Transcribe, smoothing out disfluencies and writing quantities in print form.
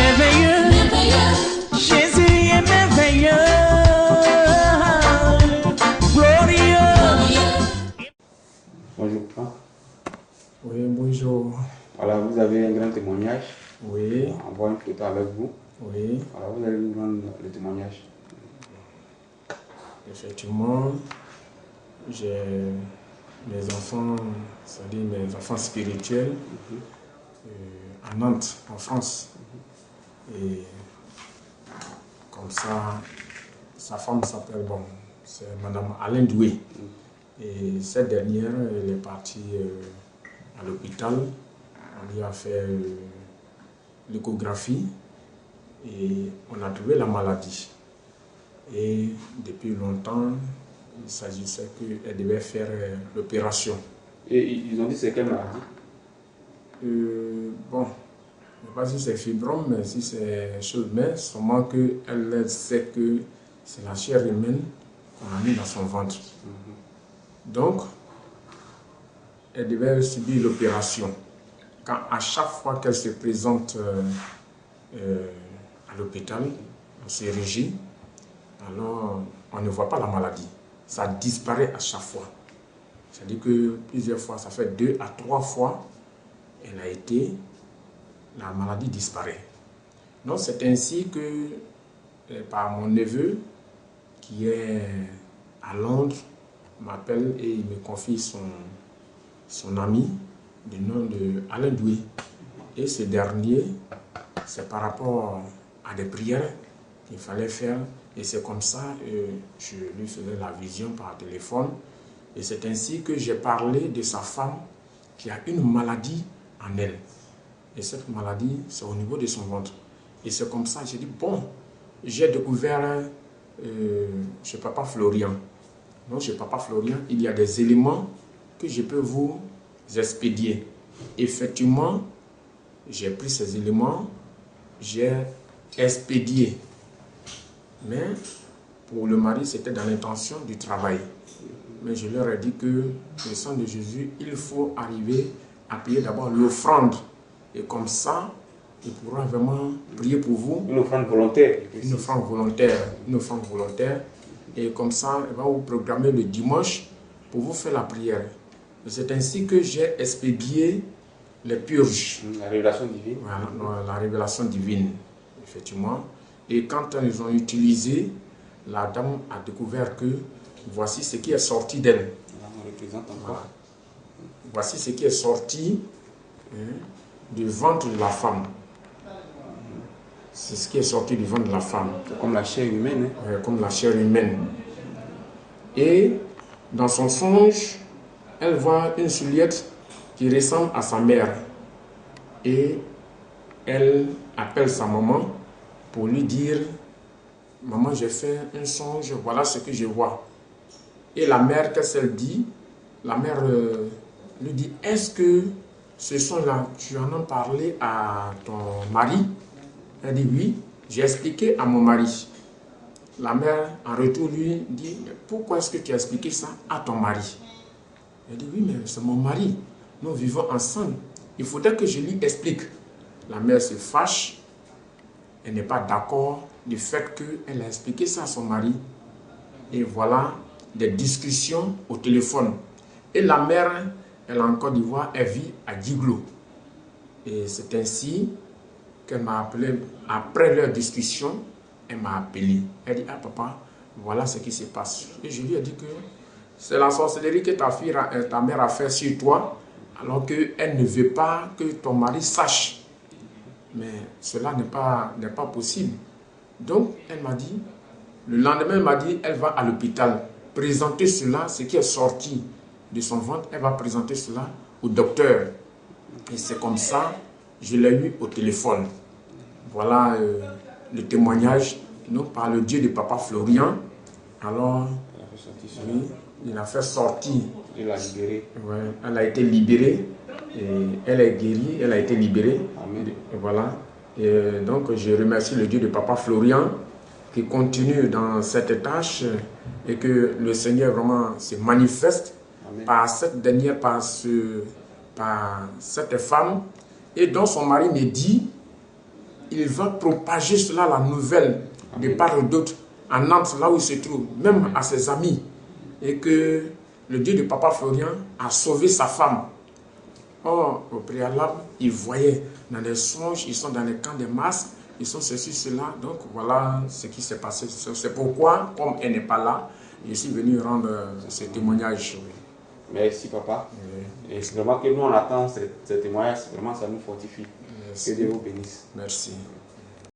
merveilleux, Jésus est merveilleux, glorieux. Bonjour. Oui, bonjour. Voilà, vous avez un grand témoignage. Oui. On voit une photo avec vous. Oui. Voilà, vous allez nous rendre le témoignage. Effectivement, j'ai mes enfants, c'est-à-dire mes enfants spirituels, à Nantes, en France. Et comme ça, sa femme s'appelle, c'est Madame Alain Doué. Et cette dernière, elle est partie à l'hôpital. On lui a fait l'échographie et on a trouvé la maladie. Et depuis longtemps, il s'agissait qu'elle devait faire l'opération. Et ils ont dit c'est quelle maladie? Bon, je ne sais pas si c'est fibrome, mais si c'est chose, mais seulement qu'elle sait que c'est la chair humaine qu'on a mis dans son ventre. Donc, elle devait subir l'opération. Quand à chaque fois qu'elle se présente à l'hôpital, on se régit, alors on ne voit pas la maladie. Ça disparaît à chaque fois. C'est-à-dire que plusieurs fois, ça fait 2 à 3 fois, elle a été, la maladie disparaît. Donc c'est ainsi que par mon neveu, qui est à Londres, m'appelle et il me confie son ami du nom de Alain Doué. Et ce dernier, c'est par rapport à des prières qu'il fallait faire. Et c'est comme ça que je lui faisais la vision par téléphone. Et c'est ainsi que j'ai parlé de sa femme qui a une maladie en elle. Et cette maladie, c'est au niveau de son ventre. Et c'est comme ça que j'ai dit, bon, j'ai découvert chez Papa Florian. Donc chez Papa Florian, il y a des éléments que je peux vous expédier. Effectivement, j'ai pris ces éléments, j'ai expédié. Mais pour le mari, c'était dans l'intention du travail. Mais je leur ai dit que le sang de Jésus, il faut arriver à payer d'abord l'offrande. Et comme ça, il pourra vraiment prier pour vous. Une offrande volontaire. Une offrande volontaire. Une offrande volontaire. Et comme ça, il va vous programmer le dimanche pour vous faire la prière. C'est ainsi que j'ai expédié les purges. La révélation divine. Voilà, la révélation divine, effectivement. Et quand ils ont utilisé, la dame a découvert que voici ce qui est sorti d'elle. On représente encore. Voilà. Voici ce qui est sorti du ventre de la femme. C'est ce qui est sorti du ventre de la femme. Comme la chair humaine. Comme la chair humaine. Et dans son songe, elle voit une souliette qui ressemble à sa mère. Et elle appelle sa maman pour lui dire, maman, j'ai fait un songe, voilà ce que je vois. Et la mère, qu'est-ce qu'elle dit? La mère lui dit, est-ce que ce son-là, tu en as parlé à ton mari? Elle dit oui, j'ai expliqué à mon mari. La mère, en retour, lui dit, pourquoi est-ce que tu as expliqué ça à ton mari? Elle dit oui, mais c'est mon mari. Nous vivons ensemble. Il faudrait que je lui explique. La mère se fâche. Elle n'est pas d'accord du fait qu'elle a expliqué ça à son mari. Et voilà des discussions au téléphone. Et la mère, elle est en Côte d'Ivoire, elle vit à Diglo. Et c'est ainsi qu'elle m'a appelé. Après leur discussion, elle m'a appelé. Elle dit, ah papa, voilà ce qui se passe. Et je lui ai dit que c'est la sorcellerie que ta mère a fait sur toi, alors qu'elle ne veut pas que ton mari sache. Mais cela n'est pas possible. Donc, elle m'a dit, le lendemain, elle m'a dit, elle va à l'hôpital présenter cela, ce qui est sorti de son ventre, elle va présenter cela au docteur. Et c'est comme ça, je l'ai eu au téléphone. Voilà le témoignage par le Dieu de Papa Florian. Alors, oui, il a fait sortir. Il l'a libérée. Ouais, elle a été libérée. Et elle est guérie, elle a été libérée. Amen. Et voilà. Et donc, je remercie le Dieu de Papa Florian qui continue dans cette tâche et que le Seigneur vraiment se manifeste. Amen. Par cette dernière, par cette femme, et dont son mari me dit il va propager cela, la nouvelle, de part et d'autre, en Nantes, là où il se trouve, même à ses amis. Et que le Dieu de Papa Florian a sauvé sa femme. Or, au préalable, il voyait dans des songes, ils sont dans les camps des masses, ils sont ceci, cela. Donc voilà ce qui s'est passé. C'est pourquoi, comme elle n'est pas là, je suis venu rendre ce témoignage. Merci, papa. Oui. Et c'est vraiment que nous, on attend ces témoignages, vraiment, ça nous fortifie. Merci. Que Dieu vous bénisse. Merci.